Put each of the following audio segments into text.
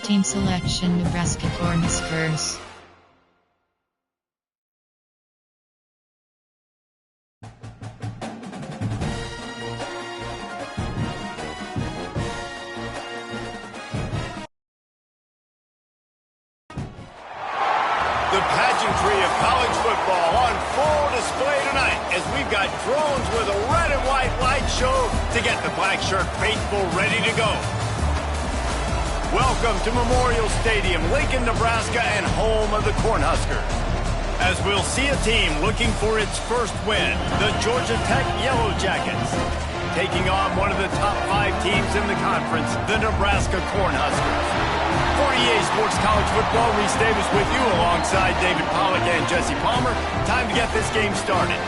Team selection: Nebraska Cornhuskers. The pageantry of college football on full display tonight as we've got drones with a red and white light show to get the black shirt faithful ready to go. Welcome to Memorial Stadium, Lincoln, Nebraska, and home of the Cornhuskers. As we'll see a team looking for its first win, the Georgia Tech Yellow Jackets, taking on one of the top 5 teams in the conference, the Nebraska Cornhuskers. For EA Sports College Football, Reese Davis with you alongside David Pollack and Jesse Palmer. Time to get this game started.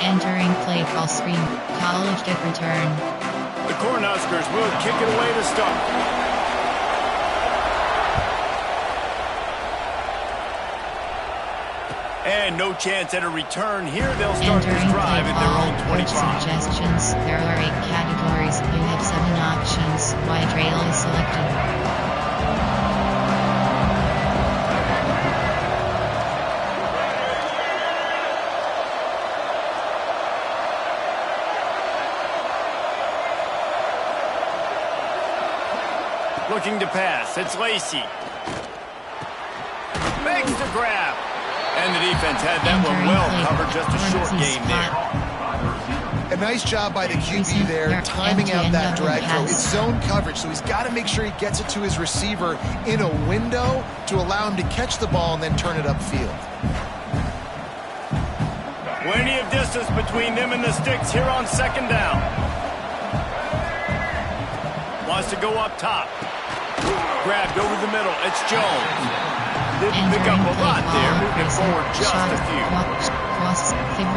Entering play call screen. College kick return. The Cornhuskers will kick it away to start. And no chance at a return here. They'll start this drive at their own 25. Suggestions. There are 8 categories. You have 7 options. Wide rail is selected. Looking to pass. It's Lacey. Makes the grab. And the defense had that one well covered. Just a short game there. A nice job by the QB there, timing out that drag throw. It's zone coverage, so he's got to make sure he gets it to his receiver in a window to allow him to catch the ball and then turn it upfield. Plenty of distance between them and the sticks here on second down. Wants to go up top. Grabbed over the middle. It's Jones. Didn't pick up a lot there, moving forward just a few.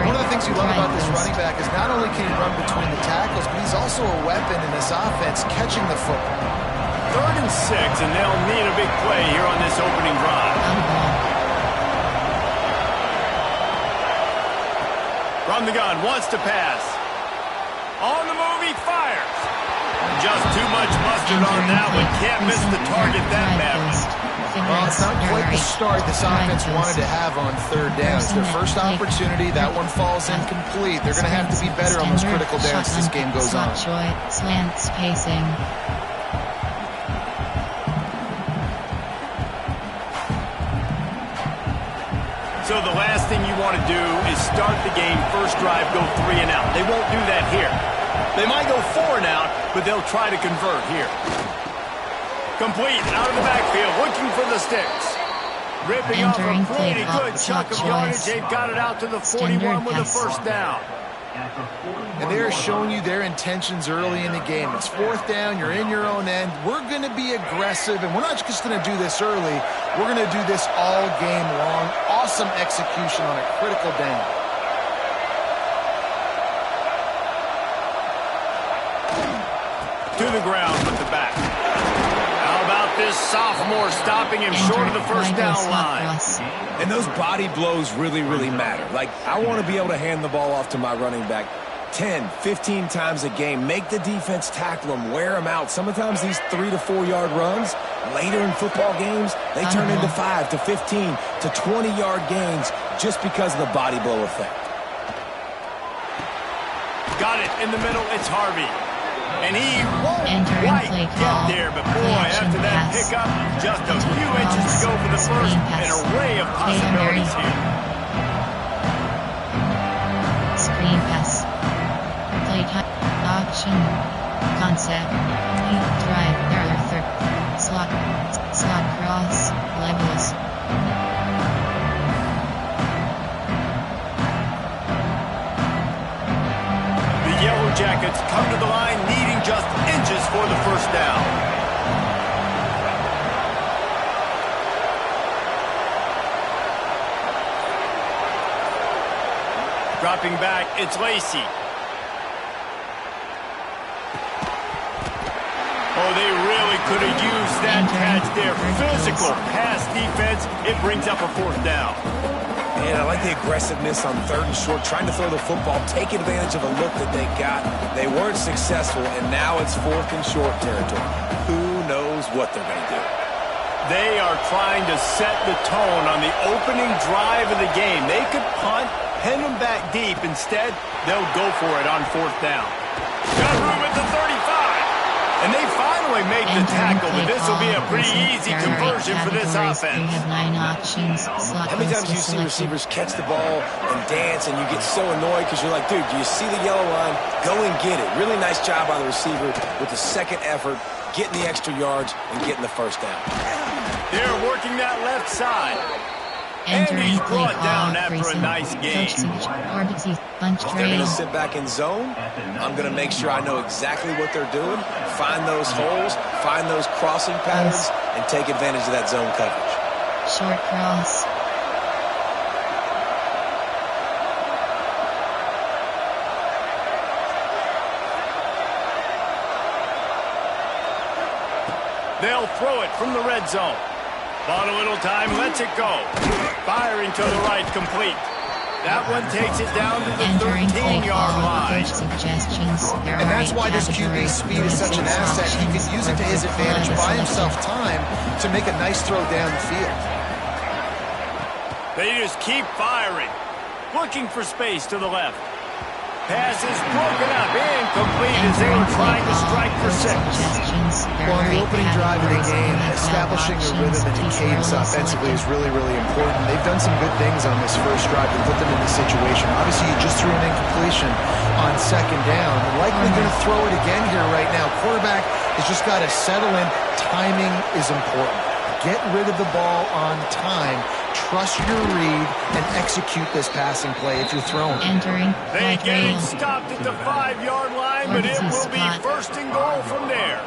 One of the things you love about this running back is not only can he run between the tackles, but he's also a weapon in this offense catching the football. 3rd and 6, and they'll need a big play here on this opening drive. From the gun, wants to pass. On the move, he fires. Just too much mustard on that one. Can't miss the target that badly. Well, it's not quite the start this offense wanted to have on 3rd down. It's their first opportunity. That one falls incomplete. They're going to have to be better on those critical downs as this game goes on. Slant spacing. So the last thing you want to do is start the game, first drive, go 3 and out. They won't do that here. They might go 4 and out, but they'll try to convert here. Complete, out of the backfield, looking for the sticks. Ripping off a pretty good chunk of yardage. They've got it out to the 41 with the first down. And they're showing you their intentions early in the game. It's 4th down, you're in your own end. We're going to be aggressive, and we're not just going to do this early. We're going to do this all game long. Awesome execution on a critical down. To the ground with the back. How about this sophomore stopping him short of the first down line? And those body blows really, really matter. Like, I want to be able to hand the ball off to my running back 10, 15 times a game. Make the defense tackle them, wear them out. Sometimes these 3 to 4 yard runs, later in football games, they turn into 5 to 15 to 20 yard gains just because of the body blow effect. Got it in the middle. It's Harvey. And he won't quite get there, but boy, after that pickup, just a few inches to go for the first. An array of possibilities here. Screen pass. Play option. Concept. Drive. Arthur. Slot cross. Levels. Yellow Jackets come to the line needing just inches for the first down. Dropping back, it's Lacey. Oh, they really could have used that catch there. Physical pass defense. It brings up a 4th down. And I like the aggressiveness on 3rd and short, trying to throw the football, take advantage of a look that they got. They weren't successful, and now it's 4th and short territory. Who knows what they're going to do? They are trying to set the tone on the opening drive of the game. They could punt, pin them back deep. Instead, they'll go for it on 4th down. Got room at the 35. And they finally make the tackle, but this will be a pretty easy conversion for this offense. You have 9 options. How many times do you see receivers catch the ball and dance and you get so annoyed because you're like, dude, do you see the yellow line? Go and get it. Really nice job by the receiver with the 2nd effort, getting the extra yards and getting the 1st down. They're working that left side. And he's brought down after a nice game. If they're going to sit back in zone, I'm going to make sure I know exactly what they're doing, find those holes, find those crossing patterns, and take advantage of that zone coverage. Short cross. They'll throw it from the red zone. Bought a little time, lets it go. Firing to the right, complete. That one takes it down to the 13-yard line. And that's why this QB speed is such an asset. He can use it to his advantage, buy himself time to make a nice throw down the field. They just keep firing. Looking for space to the left. Pass is broken up, incomplete as they were trying to strike for 6. Well, on the opening drive of the game, establishing a rhythm and a cadence offensively is really, really important. They've done some good things on this first drive to put them in this situation. Obviously, you just threw an incompletion on 2nd down. They're likely going to throw it again here right now. Quarterback has just got to settle in. Timing is important. Get rid of the ball on time. Trust your read and execute this passing play if you're throwing. They get it stopped at the 5-yard line, but it will be 1st and goal from there.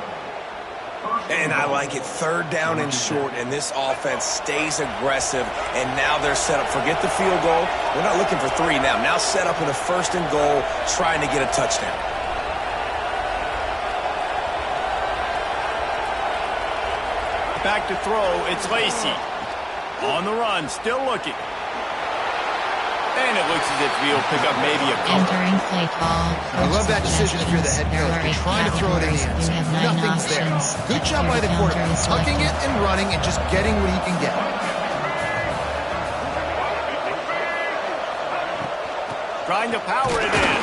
And I like it 3rd down and short, and this offense stays aggressive, and now they're set up. Forget the field goal. We're not looking for 3 now. Now set up in a 1st and goal, trying to get a touchdown. Back to throw, it's Lacey. On the run, still looking. And it looks as if he'll pick up maybe a couple. I love that decision if you're the head coach. You're trying to throw it in the end zone. Nothing's there. Good job by the quarterback. Tucking it and running and just getting what he can get. Trying to power it in.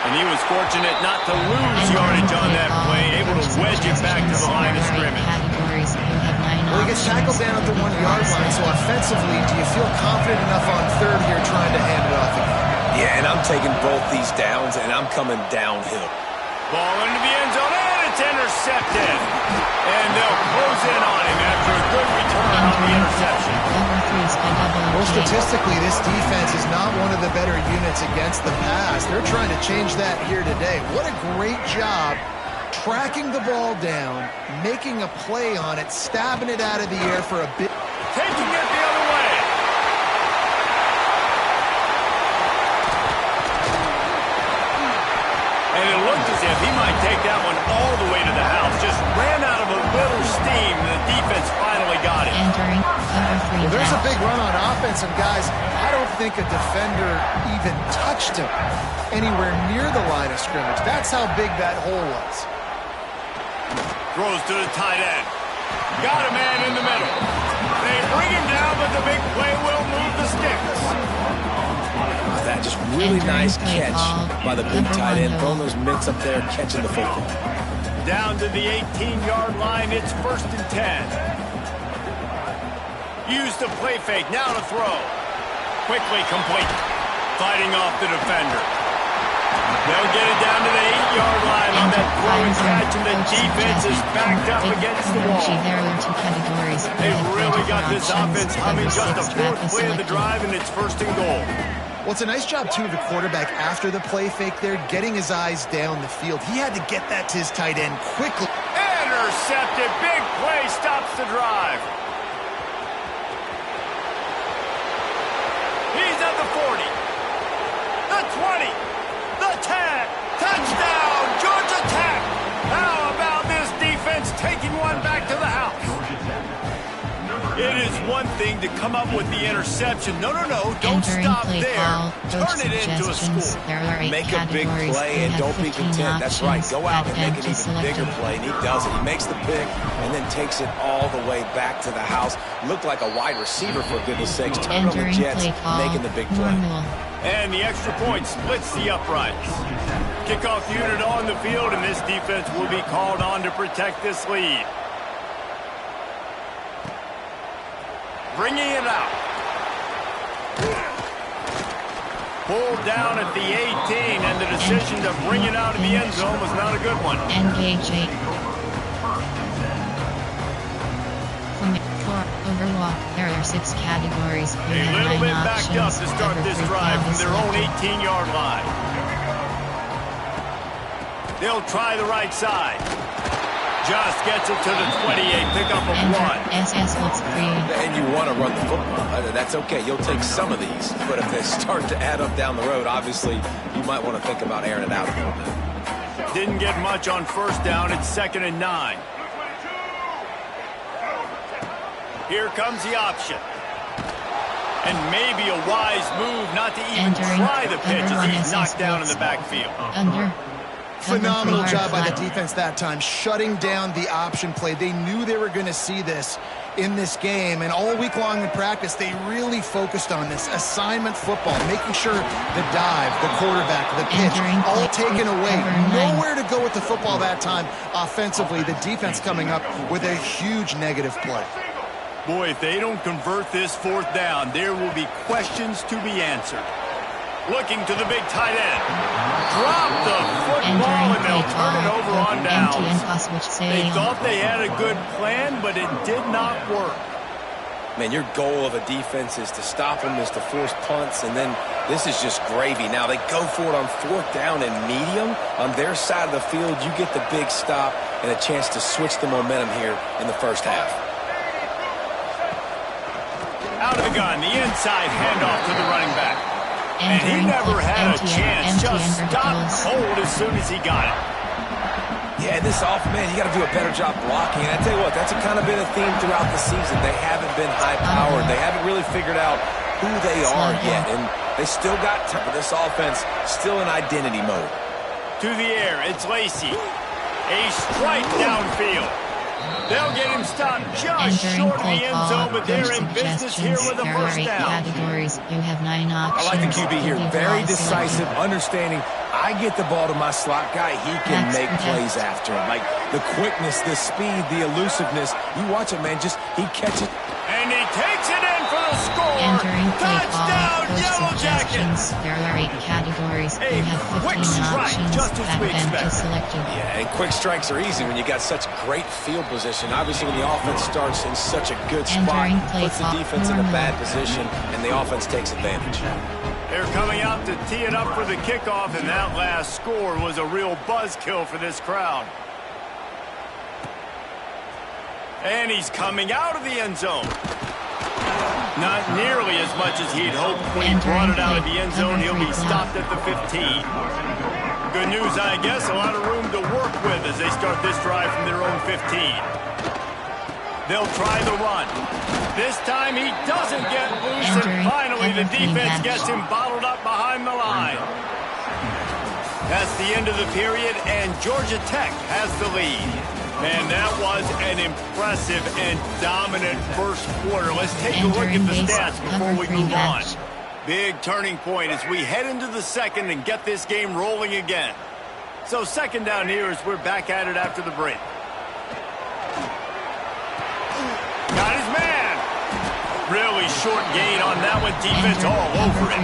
And he was fortunate not to lose yardage on that play, able to wedge it back to the line of scrimmage. Well, he gets tackled down at the 1-yard line, so offensively, do you feel confident enough on 3rd here trying to hand it off again? Yeah, and I'm taking both these downs, and I'm coming downhill. Ball into the end zone, and it's intercepted. And they'll close in on him after a good return on the interception. Well, statistically, this defense is not one of the better units against the pass. They're trying to change that here today. What a great job tracking the ball down, making a play on it, stabbing it out of the air for a bit. Taking it the other way. And it looked as if he might take that one all the way to the house. Just ran out of a little steam, and the defense finally got it. Well, there's a big run on offense, and guys, I don't think a defender even touched him anywhere near the line of scrimmage. That's how big that hole was. Throws to the tight end. Got a man in the middle. They bring him down, but the big play will move the sticks. That just really nice catch by the big tight end. Throwing those mitts up there, catching the football. Down to the 18-yard line, it's 1st and 10. Use the play fake, now to throw. Quickly complete. Fighting off the defender. They'll get it down to the 8-yard line on that throw and catch, and the defense is backed up against the wall. They've really got this offense humming. Just the 4th play of the drive, and it's 1st and goal. Well, it's a nice job, too, of the quarterback after the play fake there, getting his eyes down the field. He had to get that to his tight end quickly. Intercepted. Big play stops the drive. He's at the 40. The 20, the 10, touchdown, Georgia Tech. How about this defense taking one back to the house? It is one thing to come up with the interception. No, don't stop there. Turn it into a score. Make a big play and don't be content. That's right. Go out and make an even bigger play. And he does it. He makes the pick and then takes it all the way back to the house. Looked like a wide receiver, for goodness sakes. Turn on the Jets, making the big play. And the extra point splits the uprights. Kickoff unit on the field, and this defense will be called on to protect this lead. Bringing it out. Pulled down at the 18, and the decision to bring it out of the end zone was not a good one. Engage. Overwalk. There are 6 categories. A little bit backed up to start this drive from their own 18-yard line. They'll try the right side. Just gets it to the 28, pick up a 1. SS looks green. And you want to run the football. That's okay. You'll take some of these. But if they start to add up down the road, obviously, you might want to think about airing it out a little bit. Didn't get much on first down. It's 2nd and 9. Here comes the option. And maybe a wise move not to even try the pitch as he's knocked down in the backfield. Phenomenal job by the defense that time, shutting down the option play. They knew they were going to see this in this game, and all week long in practice, they really focused on this assignment football, making sure the dive, the quarterback, the pitch, all taken away. Nowhere to go with the football that time offensively. The defense coming up with a huge negative play. Boy, if they don't convert this 4th down, there will be questions to be answered. Looking to the big tight end. Drop the football and they'll turn it over on downs. They thought they had a good plan, but it did not work. Man, your goal of a defense is to stop them, is to force punts, and then this is just gravy. Now they go for it on 4th down and medium. On their side of the field, you get the big stop and a chance to switch the momentum here in the first half. Out of the gun, the inside handoff to the running back. And he never had a chance, just stopped cold as soon as he got it. Yeah, this man, you got to do a better job blocking. And I tell you what, that's kind of been a theme throughout the season. They haven't been high-powered. They haven't really figured out who they are yet. And they still got time. This offense still in identity mode. To the air, it's Lacey. A strike downfield. They'll get him stopped just short of the end zone, but they're in business here with a first down. Categories. You have 9 options. I like the QB here. Very decisive, understanding. I get the ball to my slot guy. He can make plays after him. Like the quickness, the speed, the elusiveness. You watch it, man. He catches it. And he takes it in for the score. Touchdown, Yellow Jackets. There are 8 categories. A quick strike, just as we expected. Yeah, and quick strikes are easy when you got such great field position. Obviously, when the offense starts in such a good spot, puts the defense in a bad position, and the offense takes advantage. They're coming out to tee it up for the kickoff, and that last score was a real buzzkill for this crowd. And he's coming out of the end zone. Not nearly as much as he'd hoped when he brought it out of the end zone. He'll be stopped at the 15. Good news, I guess. A lot of room to work with as they start this drive from their own 15. They'll try the run. This time he doesn't get loose, and finally the defense gets him bottled up behind the line. That's the end of the period, and Georgia Tech has the lead. And that was an impressive and dominant first quarter. Let's take a look at the stats before we move on. Big turning point as we head into the second and get this game rolling again. So 2nd down here as we're back at it after the break. Got his man. Really short gain on that one. Defense all over it.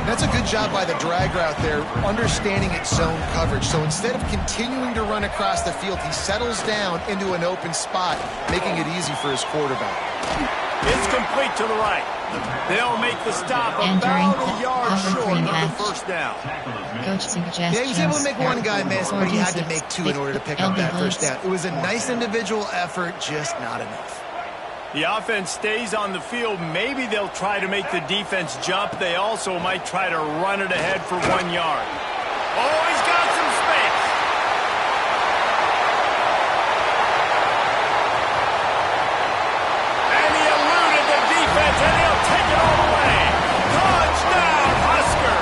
That's a good job by the drag route there, understanding its zone coverage. So instead of continuing to run across the field, he settles down into an open spot, making it easy for his quarterback. It's complete to the right. They'll make the stop about a yard short of the first down. Coach suggestions. Yeah, he was able to make one guy miss, but he had to make 2 in order to pick up that first down. It was a nice individual effort, just not enough. The offense stays on the field. Maybe they'll try to make the defense jump. They also might try to run it ahead for 1 yard. Oh, he's got some space. And he eluded the defense, and he'll take it all the way. Touchdown, Husker.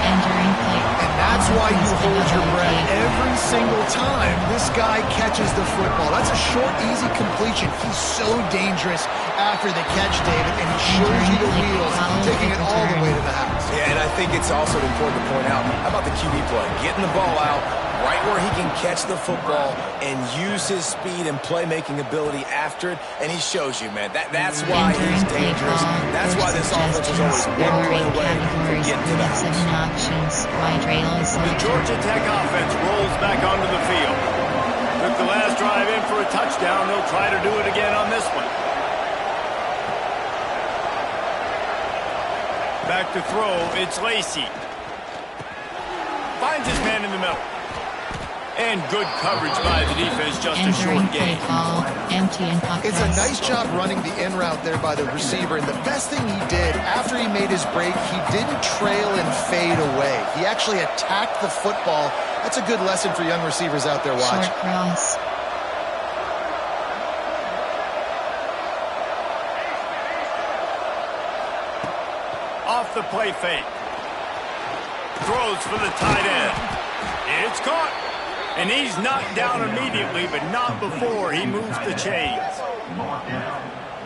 Entering play. And that's why you hold your breath every single time this guy catches the football. That's a short, easy completion. He's so dangerous after the catch, David, and he shows you the wheels, taking it all the way to the house. Yeah, and I think it's also important to point out, how about the QB play? Getting the ball out right where he can catch the football and use his speed and playmaking ability after it, and he shows you, man. That's why he's dangerous. That's why this offense is always one play away from getting to the house. The Georgia Tech offense rolls back onto the field. Took the last drive in for a touchdown. They'll try to do it again on this one. Back to throw, it's Lacey. Finds his man in the middle. And good coverage by the defense, just a short gain. It's a nice job running the in route there by the receiver, and the best thing he did after he made his break, he didn't trail and fade away. He actually attacked the football. That's a good lesson for young receivers out there. Watch. Short cross. Off the play fake. Throws for the tight end. It's caught. And he's knocked down immediately, but not before he moves the chains.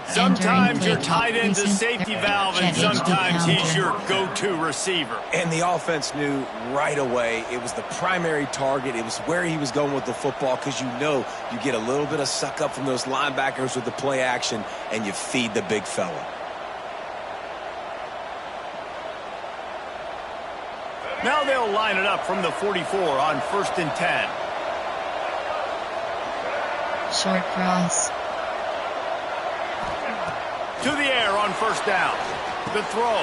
Sometimes your tight end's a safety valve, and sometimes he's your go-to receiver. And the offense knew right away it was the primary target. It was where he was going with the football, because you know you get a little bit of suck up from those linebackers with the play action, and you feed the big fella. Now they'll line it up from the 44 on 1st and 10. Short cross. To the air on 1st down. The throw.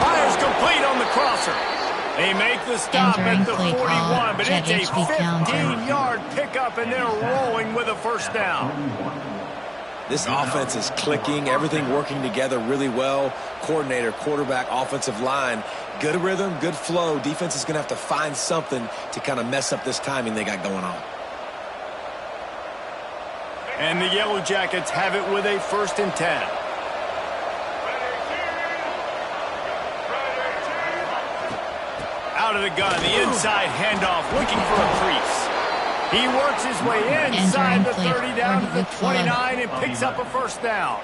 Fires complete on the crosser. They make the stop at the 41, but it's a 15-yard pickup, and they're rolling with a 1st down. This offense is clicking, everything working together really well. Coordinator, quarterback, offensive line, good rhythm, good flow. Defense is going to have to find something to kind of mess up this timing they got going on. And the Yellow Jackets have it with a 1st and 10. Out of the gun, the inside handoff, looking for a crease. He works his way inside the 30 down to the 29 and picks up a 1st down.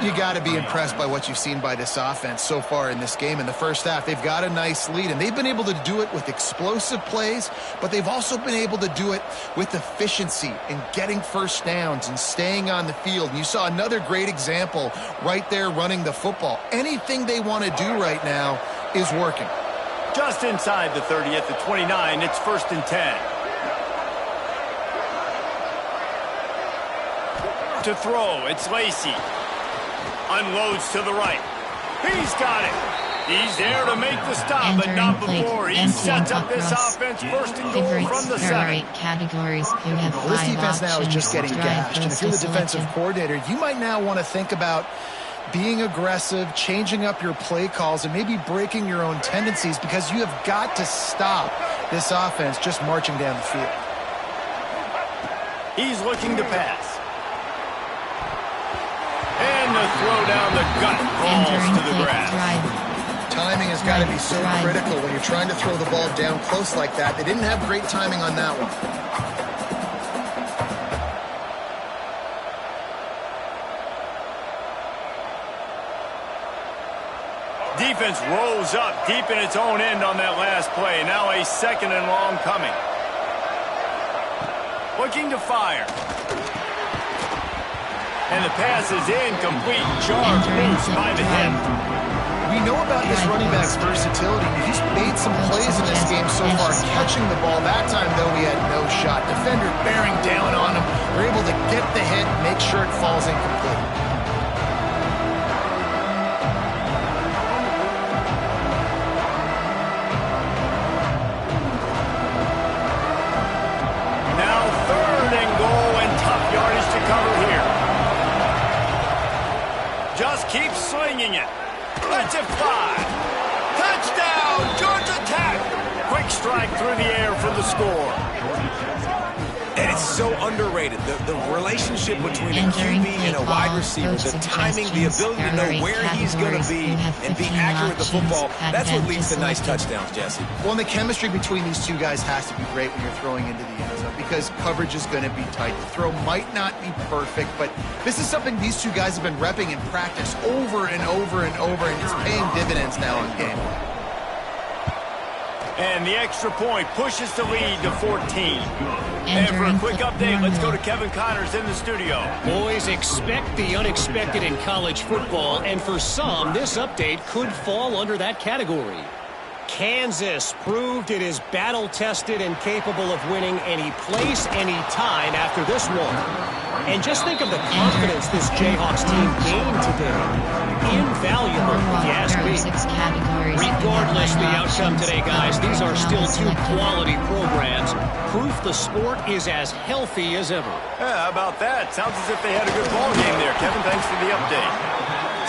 You got to be impressed by what you've seen by this offense so far in this game. In the first half, they've got a nice lead, and they've been able to do it with explosive plays, but they've also been able to do it with efficiency and getting 1st downs and staying on the field. And you saw another great example right there running the football. Anything they want to do right now is working. Just inside the 30 at the 29, it's 1st and 10. To throw, it's Lacey. Unloads to the right. He's got it. He's there to make the stop, but not before. He sets up this offense 1st and goal from the 7. Categories. You have Well, this defense now is just getting gashed, and if you're the defensive coordinator, you might now want to think about being aggressive, changing up your play calls, and maybe breaking your own tendencies, because you have got to stop this offense just marching down the field. He's looking to pass. And the throw down the gut falls to the grass. Timing has got to be so critical when you're trying to throw the ball down close like that. They didn't have great timing on that one. Defense rolls up deep in its own end on that last play. Now a 2nd and long coming. Looking to fire. And the pass is incomplete. Charge loose by the hip. We know about this running back's versatility. He's made some plays in this game so far, catching the ball. That time, though, he had no shot. Defender bearing down on him. They're able to get the hit, make sure it falls incomplete. Now 3rd and goal, and tough yardage to cover here. seeing it. Lets it fly. Touchdown, Georgia Tech. Quick strike through the air for the score. And it's so underrated. The relationship between a QB and a wide receiver, the timing, the ability to know where he's going to be and be accurate with the football, that's what leads to nice touchdowns, Jesse. Well, and the chemistry between these two guys has to be great when you're throwing into the end zone because coverage is going to be tight. The throw might not be perfect, but this is something these two guys have been repping in practice over and over and over, and it's paying dividends now in game. And the extra point pushes the lead to 14. And for a quick update, let's go to Kevin Connors in the studio. Boys, expect the unexpected in college football, and for some, this update could fall under that category. Kansas proved it is battle-tested and capable of winning any place, any time after this one. And just think of the confidence this Jayhawks team gained today. Invaluable, if you ask me. Regardless the outcome today, guys, these are still two quality programs. Proof the sport is as healthy as ever. Yeah, how about that? Sounds as if they had a good ball game there. Kevin, thanks for the update.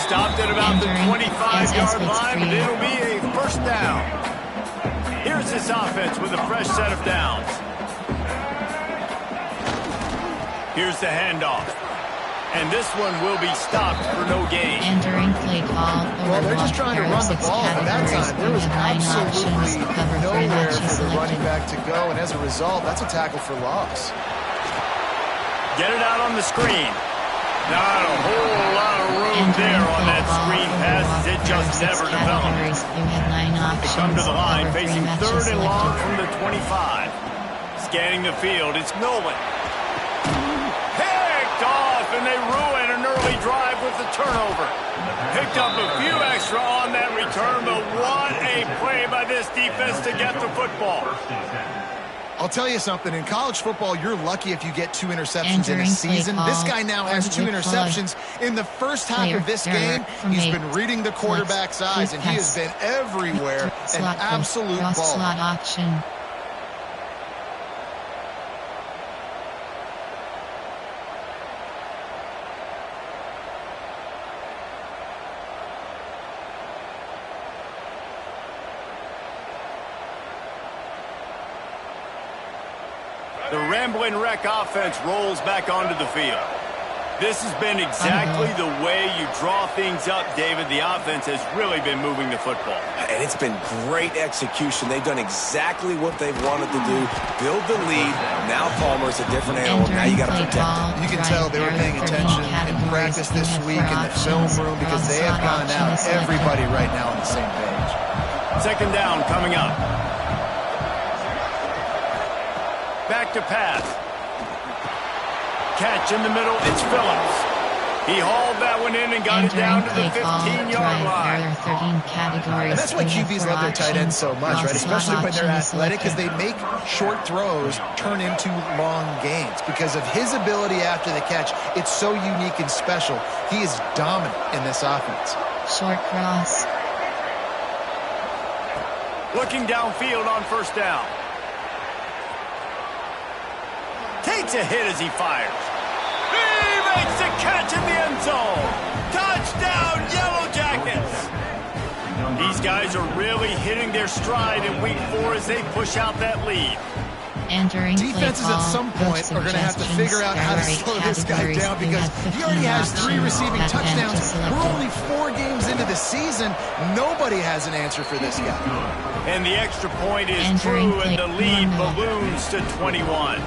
Stopped at about the 25-yard line, but it'll be a first down. Here's this offense with a fresh set of downs. Here's the handoff. And this one will be stopped for no gain. Entering play call. Well, they're just trying to run the ball, and that time there was absolutely nowhere for the running back to go, and as a result, that's a tackle for loss. Get it out on the screen. Not a whole lot of room there on that screen pass as it just never developed. They come to the line facing third and long from the 25. Scanning the field, it's Nolan. Picked off, and they ruin an early drive with the turnover. Picked up a few extra on that return, but what a play by this defense to get the football. I'll tell you something, in college football, you're lucky if you get 2 interceptions in a season. This guy now has 2 interceptions. In the first half of this game, he's been reading the quarterback's eyes, and he has been everywhere, an absolute ball. The Rambling Wreck offense rolls back onto the field. This has been exactly the way you draw things up, David. The offense has really been moving the football. And it's been great execution. They've done exactly what they've wanted to do. Build the lead. Now Palmer's a different animal. Now you got to protect him. You can tell they were paying attention in practice this week in the film room because they have gone out, everybody right now on the same page. Second down coming up. Back to pass. Catch in the middle, it's Phillips. He hauled that one in and got it down to the 15-yard line. And that's why QBs love their tight ends so much, right? Especially when they're athletic, because they make short throws turn into long gains. Because of his ability after the catch, it's so unique and special. He is dominant in this offense. Short cross. Looking downfield on first down. Takes a hit as he fires. He makes the catch in the end zone. Touchdown, Yellow Jackets. These guys are really hitting their stride in week 4 as they push out that lead. Defenses at some point are going to have to figure out how to slow this guy down because he already has 3 receiving touchdowns. We're only 4 games into the season. Nobody has an answer for this guy. And the extra point is true, and the lead balloons to 21.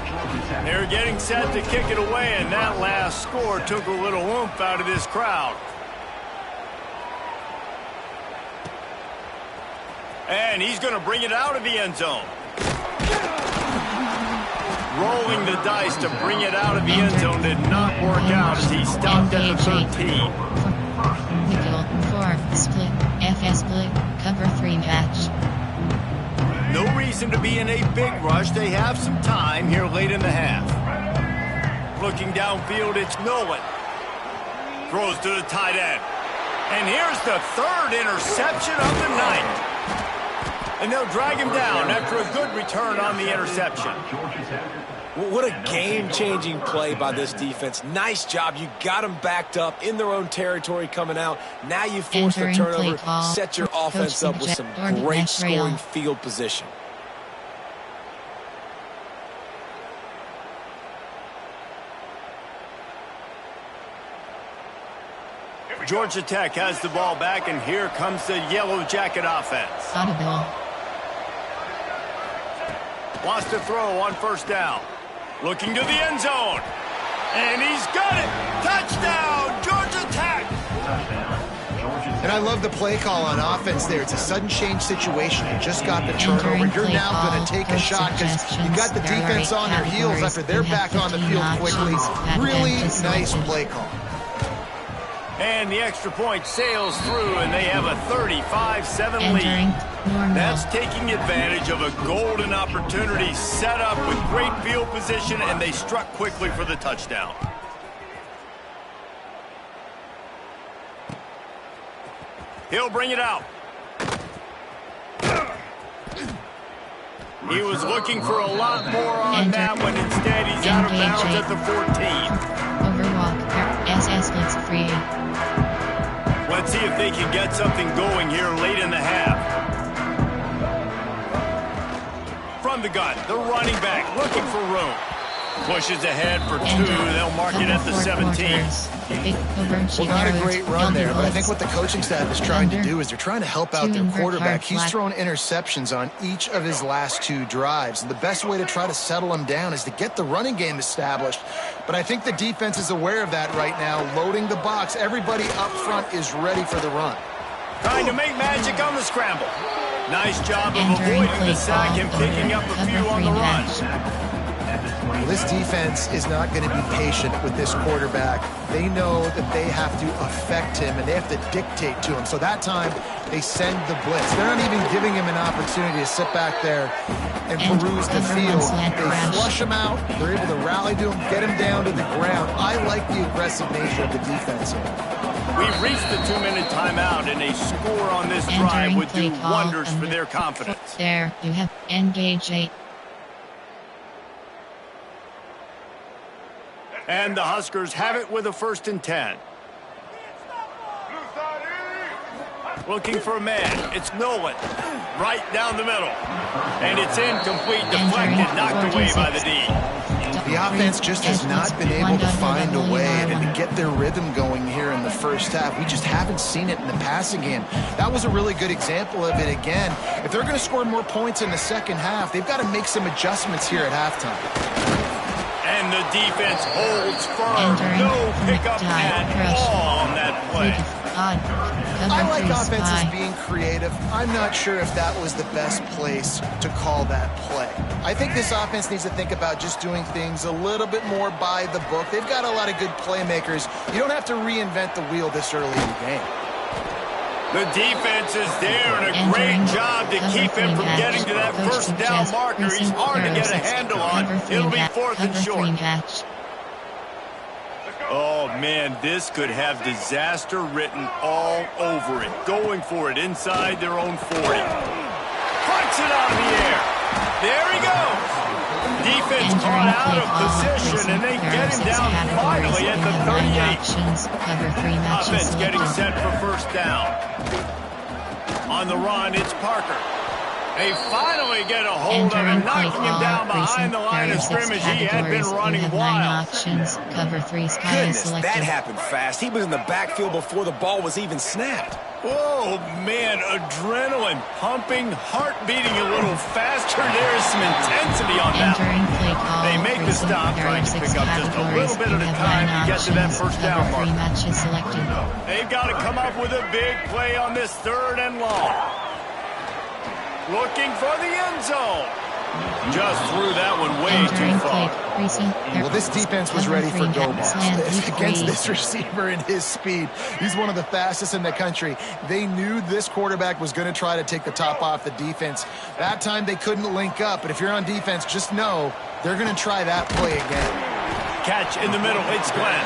They're getting set to kick it away, and that last score took a little oomph out of this crowd. And he's going to bring it out of the end zone. Rolling the dice to bring it out of the end zone did not work out as he stopped at the 13. Nickel, 4, split, FS split, cover 3 match. No reason to be in a big rush. They have some time here late in the half. Looking downfield, it's Nolan. Throws to the tight end. And here's the 3rd interception of the night. And they'll drag him down after a good return on the interception. What a game-changing play by this defense. Nice job. You got them backed up in their own territory coming out. Now you force the turnover, set your offense up with some great scoring field position. Georgia Tech has the ball back, and here comes the Yellow Jacket offense. Wants to throw on first down. Looking to the end zone. And he's got it. Touchdown, Georgia Tech. And I love the play call on offense there. It's a sudden change situation. You just got the turnover. You're now going to take a shot because you got the defense on their heels after they're back on the field quickly. Really nice play call. And the extra point sails through, and they have a 35-7 lead. That's taking advantage of a golden opportunity set up with great field position, and they struck quickly for the touchdown. He'll bring it out. He was looking for a lot more on that one. Instead, he's out of bounds at the 14. Overwalk, SS looks free. Let's see if they can get something going here late in the half. From the gun, the running back looking for room. Pushes ahead for two. They'll mark it at the 17. Well, not a great run there, but I think what the coaching staff is trying to do is they're trying to help out their quarterback. He's thrown interceptions on each of his last 2 drives, and the best way to try to settle him down is to get the running game established. But I think the defense is aware of that right now, loading the box. Everybody up front is ready for the run. Trying to make magic on the scramble. Nice job of avoiding the sack and picking up a few on the run. Well, this defense is not going to be patient with this quarterback. They know that they have to affect him and they have to dictate to him. So that time, they send the blitz. They're not even giving him an opportunity to sit back there and peruse the field. They flush him out. They're able to rally to him, get him down to the ground. I like the aggressive nature of the defense here. We've reached the 2-minute timeout, and a score on this drive would do wonders for their confidence. There, you have engaged 8. And the Huskers have it with a 1st and 10. Looking for a man. It's Nolan. Right down the middle. And it's incomplete, deflected, knocked away by the D. The offense just has not been able to find a way and to get their rhythm going here in the first half. We just haven't seen it in the passing game. That was a really good example of it again. If they're going to score more points in the second half, they've got to make some adjustments here at halftime. And the defense holds firm. No pickup at all on that play. I like offenses being creative. I'm not sure if that was the best place to call that play. I think this offense needs to think about just doing things a little bit more by the book. They've got a lot of good playmakers. You don't have to reinvent the wheel this early in the game. The defense is there, and a great job to keep him from getting to that first down marker. He's hard to get a handle on. It'll be 4th and short. Oh, man, this could have disaster written all over it. Going for it inside their own 40. Punts it out of the air. There he goes. Defense caught out of position, and they get him down finally at the 38. Offense getting set for first down. On the run, it's Parker. They finally get a hold of him, knocking him down behind the line of scrimmage. He had been running wild. Goodness, that happened fast. He was in the backfield before the ball was even snapped. Oh, man, adrenaline pumping, heart beating a little faster. There is some intensity on that one. They make the stop, trying to pick up just a little bit at a time to get to that first down mark. They've got to come up with a big play on this 3rd and long. Looking for the end zone. Just threw that one way too far. Well, this defense was ready for go balls against this receiver and his speed. He's one of the fastest in the country. They knew this quarterback was going to try to take the top off the defense. That time they couldn't link up, but if you're on defense, just know they're going to try that play again. Catch in the middle. It's Glenn.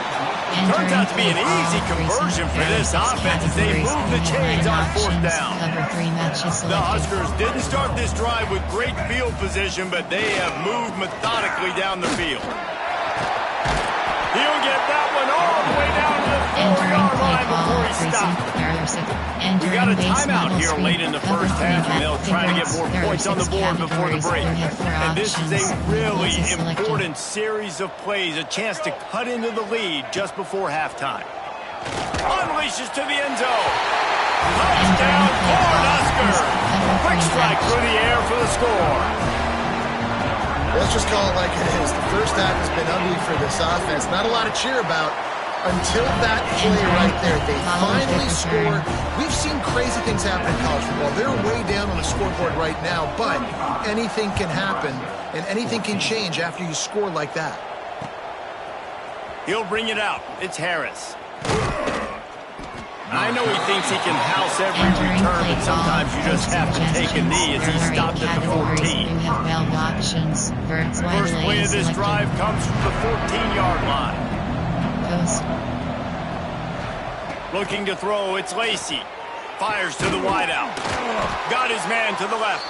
Turns out to be an easy conversion for this offense as they move the chains on fourth down. The Huskers didn't start this drive with great field position, but they have moved methodically down the field. He'll get that one all the way down to the 4-yard line before he stops. We got a timeout here late in the first half, and they'll try to get more points on the board before the break. And this is a really important series of plays, a chance to cut into the lead just before halftime. Unleashes to the end zone. Touchdown, Cornhuskers! Quick strike through the air for the score. Let's just call it like it is. The first half has been ugly for this offense. Not a lot to cheer about until that play right there. They finally score. We've seen crazy things happen in college football. They're way down on the scoreboard right now, but anything can happen, and anything can change after you score like that. He'll bring it out. It's Harris. I know he thinks he can house every return, but sometimes you just have to take a knee as he stopped at the 14. First play of this drive comes from the 14-yard line. Looking to throw, it's Lacey. Fires to the wideout. Got his man to the left.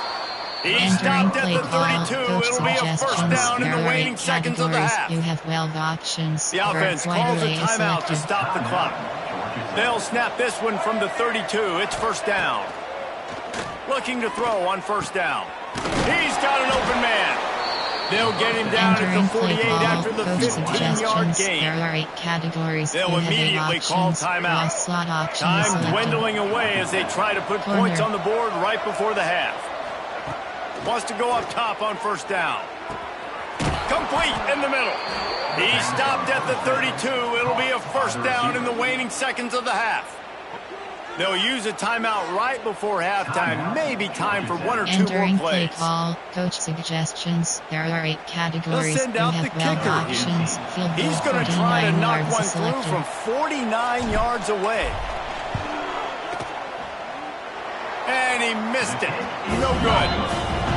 He stopped at the 32. It'll be a first down in the waning seconds of the half. The offense calls a timeout to stop the clock. They'll snap this one from the 32. It's first down. Looking to throw on first down. He's got an open man. They'll get him down at the 48 after the 15-yard gain. There are 8 categories. They'll immediately call timeout. Time dwindling away as they try to put points on the board right before the half. Wants to go up top on first down. Complete in the middle. He stopped at the 32. It'll be a first down in the waning seconds of the half. They'll use a timeout right before halftime. Maybe time for 1 or 2 more plays. Play call, coach suggestions. There are 8 categories. They'll send out the kicker options. here. He's going to try to knock one through from 49 yards away. And he missed it. No good.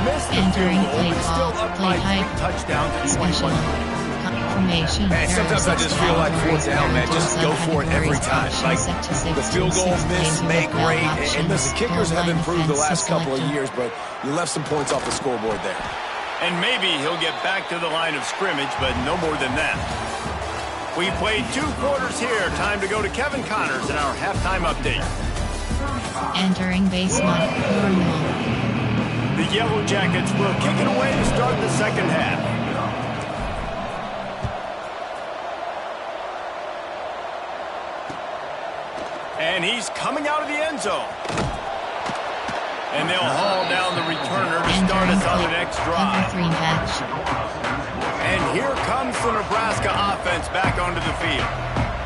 Missed the field goal, but still up by 3 touchdowns at 21. Man, sometimes I just feel like fourth down, man, just go for it every time. Like, the field goal miss, make great. And listen, kickers have improved the last couple of years, but you left some points off the scoreboard there. And maybe he'll get back to the line of scrimmage, but no more than that. We played 2 quarters here. Time to go to Kevin Connors in our halftime update. Entering baseline. The Yellow Jackets will kick it away to start the second half. And he's coming out of the end zone. And they'll haul down the returner to start us on the next drive. And here comes the Nebraska offense back onto the field.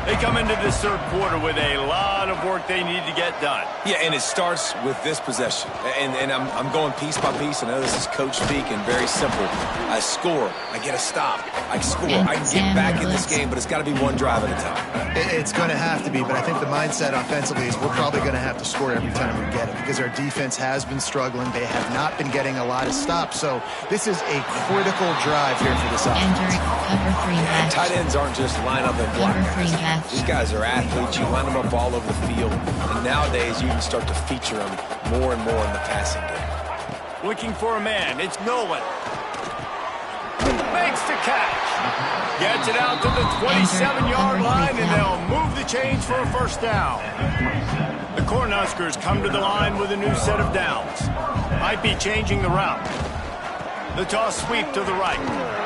They come into this third quarter with a lot of work they need to get done. Yeah, and it starts with this possession. And I'm going piece by piece. I know this is coach speak and very simple. I score. I get a stop. I score. I can get back in this game, but it's got to be one drive at a time. It's going to have to be, but I think the mindset offensively is we're probably going to have to score every time we get it because our defense has been struggling. They have not been getting a lot of stops. So this is a critical drive here for this offense. And tight ends aren't just line up and block guys. These guys are athletes. You line them up all over the field. And nowadays, you can start to feature them more and more in the passing game. Looking for a man. It's Nolan. Makes the catch. Gets it out to the 27-yard line, and they'll move the chains for a first down. The Cornhuskers come to the line with a new set of downs. Might be changing the route. The toss sweep to the right.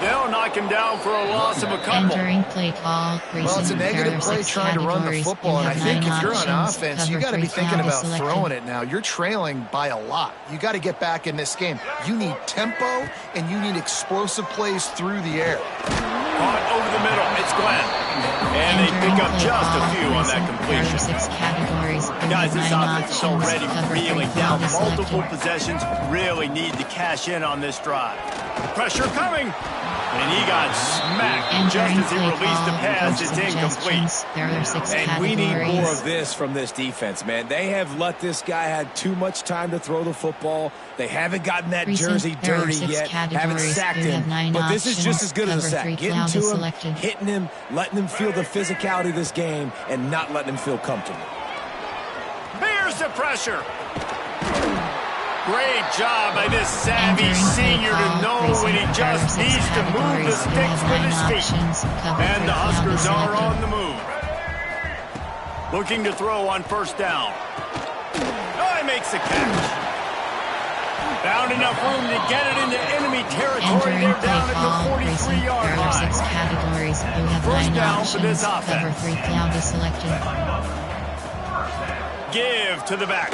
They'll knock him down for a loss of a couple. Play call, well, it's a negative play trying to run the football, and I think if you're on offense, you got to be thinking about throwing it now. You're trailing by a lot. You got to get back in this game. You need tempo, and you need explosive plays through the air. Caught over the middle. It's Glenn. And they pick up just a few on that completion. Guys, this offense is already reeling down multiple possessions. Really need to cash in on this drive. Pressure coming. And he got smacked just as he released the pass. It's incomplete. There are 6 And categories. we need more of this from this defense, man. They have let this guy have too much time to throw the football. They haven't gotten that jersey dirty yet, haven't sacked him. But this is just as good as a sack. Getting to him, hitting him, letting him feel the physicality of this game, and not letting him feel comfortable. Bears the pressure. Great job by this savvy senior to know when he just needs to move the sticks with his feet. And the Huskers are on the move. Looking to throw on first down. Oh, he makes the catch. Found enough room to get it into enemy territory. They're down at the 43-yard line. 6 categories. You have First 9 down options. for this offense. Cover 3 cloud is selected. Give to the back.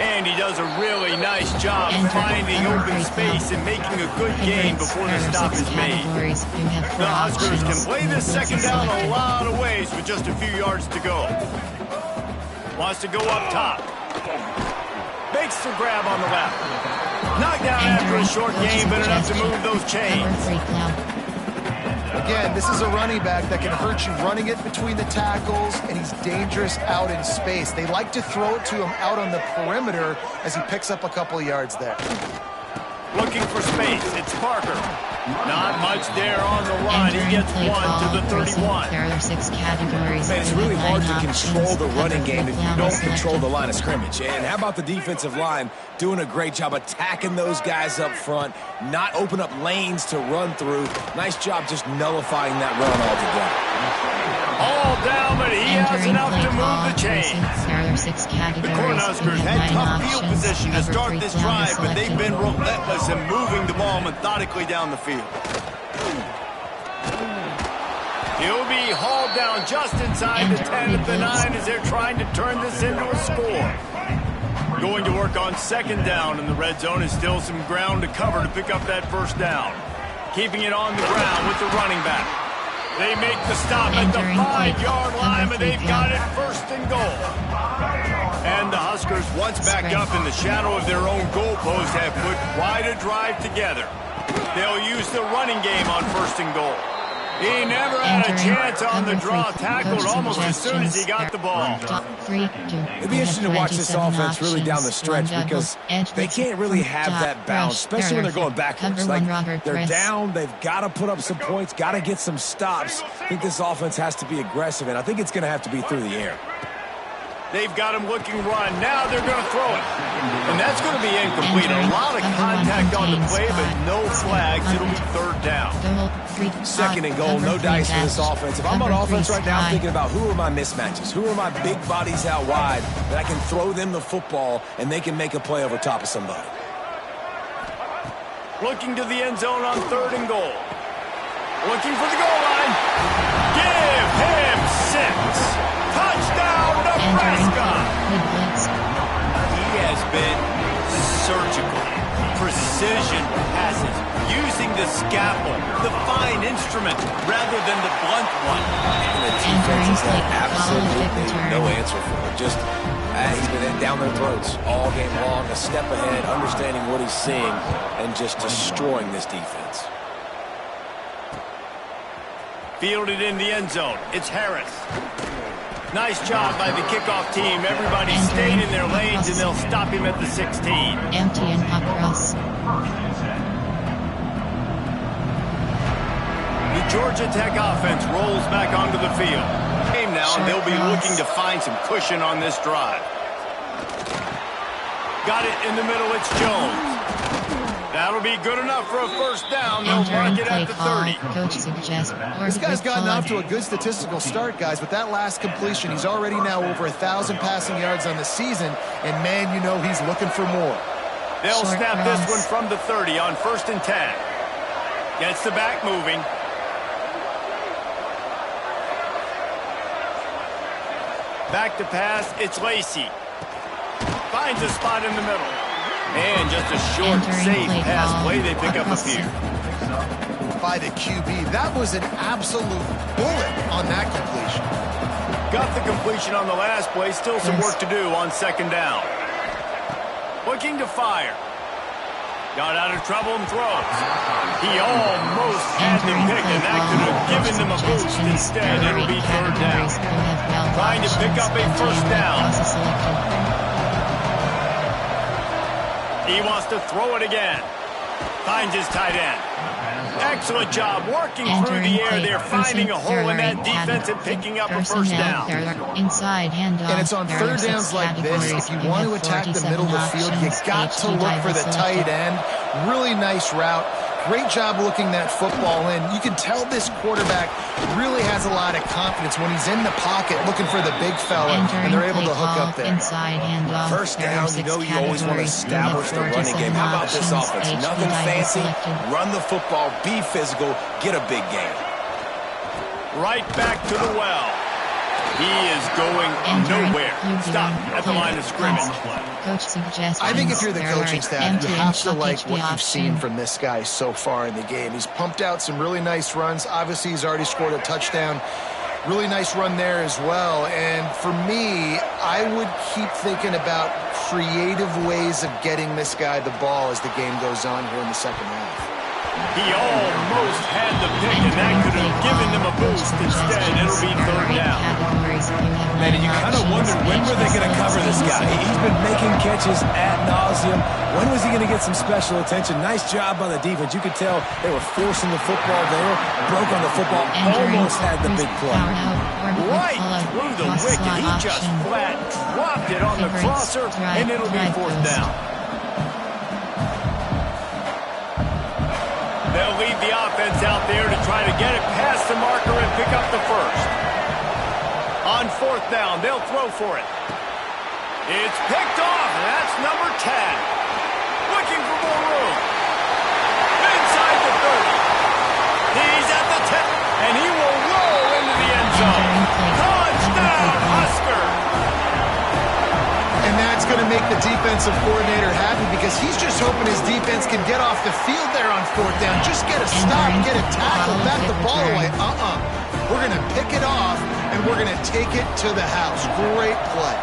And he does a really nice job finding open space and making a good gain before the stop is made. The Huskers can play this second down a lot of ways with just a few yards to go. Wants to go up top. Makes the grab on the left. Knocked down after a short gain, but enough to move those chains. Again, this is a running back that can hurt you running it between the tackles, and he's dangerous out in space. They like to throw it to him out on the perimeter as he picks up a couple of yards there. Looking for space. It's Parker. Not much there on the line. He gets one to the 31. There are 6 categories. Man, it's really hard to control the running game if you don't control the line of scrimmage. And how about the defensive line doing a great job attacking those guys up front, not open up lanes to run through. Nice job just nullifying that run altogether. All down, but he has enough to move the chains. There are 6 categories. The Cornhuskers had tough field position to start this drive, but they've been relentless in moving the ball methodically down the field. He'll be hauled down just inside the 10 at the 9 as they're trying to turn this into a score. Going to work on second down, and the red zone is still some ground to cover to pick up that first down. Keeping it on the ground with the running back. They make the stop at the 5-yard line, but they've got it first and goal. And the Huskers, once back up in the shadow of their own goalpost, have put quite a drive together. They'll use the running game on first and goal. He never had a chance on the draw, tackled almost as soon as he got the ball. It'd be interesting to watch this offense really down the stretch because they can't really have that bounce, especially when they're going backwards. Like, they're down, they've got to put up some points, got to get some stops. I think this offense has to be aggressive, and I think it's going to have to be through the air. They've got him looking run. Now they're going to throw it. And that's going to be incomplete. A lot of contact on the play, but no flags. It'll be third down. Second and goal, no dice for this offense. If I'm on offense right now, I'm thinking about who are my mismatches? Who are my big bodies out wide that I can throw them the football and they can make a play over top of somebody? Looking to the end zone on third and goal. Looking for the goal line. Give him 6. Touchdown, Nebraska! He has been surgical. Precision passes. Using the scalpel, the fine instrument, rather than the blunt one. And the defense has had absolutely no answer for it. Just, he's been down their throats all game long, a step ahead, understanding what he's seeing, and just destroying this defense. Fielded in the end zone. It's Harris. Nice job by the kickoff team. Everybody stayed in their lanes, and they'll stop him at the 16. Empty and across. The Georgia Tech offense rolls back onto the field. Game now, and they'll be looking to find some cushion on this drive. Got it in the middle. It's Jones. That'll be good enough for a first down. They'll mark it at the 30. This guy's gotten off to a good statistical start, guys. With that last completion, he's already now over 1,000 passing yards on the season. And, man, you know he's looking for more. They'll snap this one from the 30 on 1st and 10. Gets the back moving. Back to pass, it's Lacey. Finds a spot in the middle. And just a short, safe pass play, they pick up a few. By the QB, that was an absolute bullet on that completion. Got the completion on the last play, still some work to do on second down. Looking to fire. Got out of trouble and throws. He almost had the pick, and that could have given them a boost. Instead, it'll be third down. Trying to pick up a first down. He wants to throw it again. Finds his tight end. Excellent job working through the air there, finding a hole in that defense and picking up a first down. Inside handoff. And it's on third downs like this. If you want to attack the middle of the field, you got to look for the tight end. Really nice route. Great job looking that football in. You can tell this quarterback really has a lot of confidence when he's in the pocket looking for the big fella, and they're able to hook up there. Inside handoff. First down, you know you always want to establish the running game. How about this offense? Nothing fancy. Run the football, be physical, get a big gain. Right back to the well. He is going nowhere. Stop at the line of scrimmage. Coach suggests. I think if you're the coaching staff, you have to like what you've seen from this guy so far in the game. He's pumped out some really nice runs. Obviously, he's already scored a touchdown. Really nice run there as well. And for me, I would keep thinking about creative ways of getting this guy the ball as the game goes on here in the second half. He almost had the pick, and that could have given them a boost. Instead, it'll be third down. Man, and you kind of wonder, when were they going to cover this guy? He's been making catches ad nauseum. When was he going to get some special attention? Nice job by the defense. You could tell they were forcing the football there. Broke on the football, almost had the big play. Right through the wicket. He just flat dropped it on the crosser, and it'll be fourth down. They'll lead the offense out there to try to get it past the marker and pick up the first. On fourth down, they'll throw for it. It's picked off, and that's number 10. Looking for more room. Inside the 30. He's at the 10, and he will roll into the end zone. Touchdown, Husker! And that's going to make the defensive coordinator happy because he's just hoping his defense can get off the field there on fourth down. Just get a stop, get a tackle, back the ball away. We're going to pick it off, and we're going to take it to the house. Great play.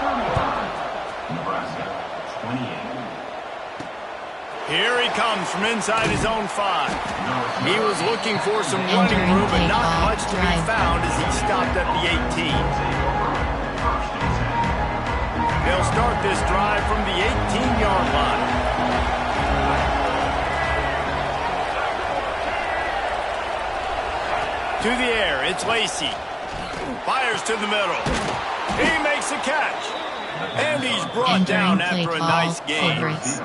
Here he comes from inside his own 5. He was looking for some running room, but not much to be found as he stopped at the 18. They'll start this drive from the 18-yard line. To the air, it's Lacey. Fires to the middle. He makes a catch. And he's brought down after a nice game.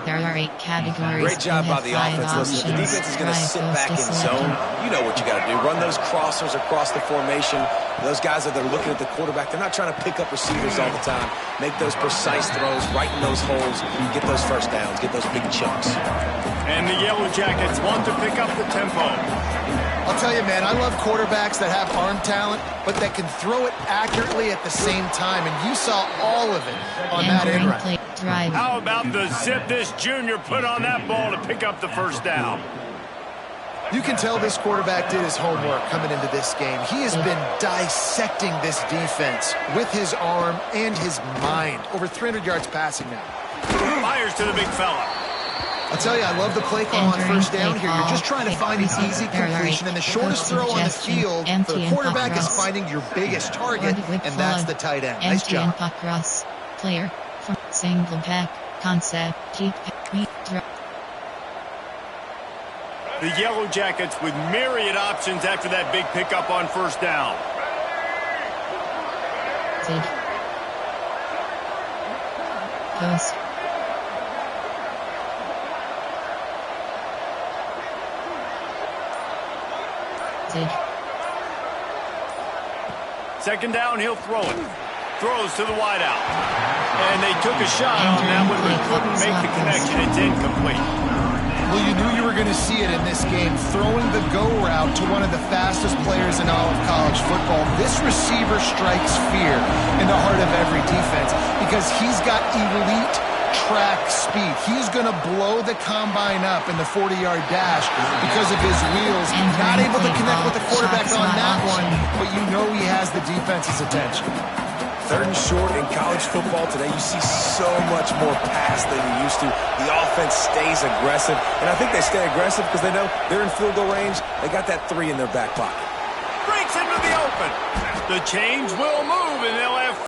There are 8 categories. Great job by the offense. Listen, if the defense is going to sit back in zone, you know what you got to do. Run those crossers across the formation. Those guys that are looking at the quarterback, they're not trying to pick up receivers all the time. Make those precise throws, right in those holes, get those first downs, get those big chunks. And the Yellow Jackets want to pick up the tempo. I'll tell you, man, I love quarterbacks that have arm talent, but that can throw it accurately at the same time, and you saw all of it on that end run. How about the zip this junior put on that ball to pick up the first down? You can tell this quarterback did his homework coming into this game. He has been dissecting this defense with his arm and his mind. Over 300 yards passing now. Fires to the big fella. I'll tell you, I love the play call on first down here. You're just trying to find an easy completion, and the shortest throw on the field for the quarterback is finding your biggest target, and that's the tight end. Nice job. Player from single back concept. The Yellow Jackets with myriad options after that big pickup on first down. Post. Second down, he'll throw it. Throws to the wideout. And they took a shot on that one, but couldn't make the connection. It's incomplete. Well, you knew you were going to see it in this game. Throwing the go route to one of the fastest players in all of college football. This receiver strikes fear in the heart of every defense because he's got elite track speed. He's going to blow the combine up in the 40-yard dash because of his wheels. Not able to connect with the quarterback on that one, but you know he has the defense's attention. 3rd and short in college football today, you see so much more pass than you used to. The offense stays aggressive, and I think they stay aggressive because they know they're in field goal range. They got that 3 in their back pocket. Breaks into the open. The chains will move, and they'll have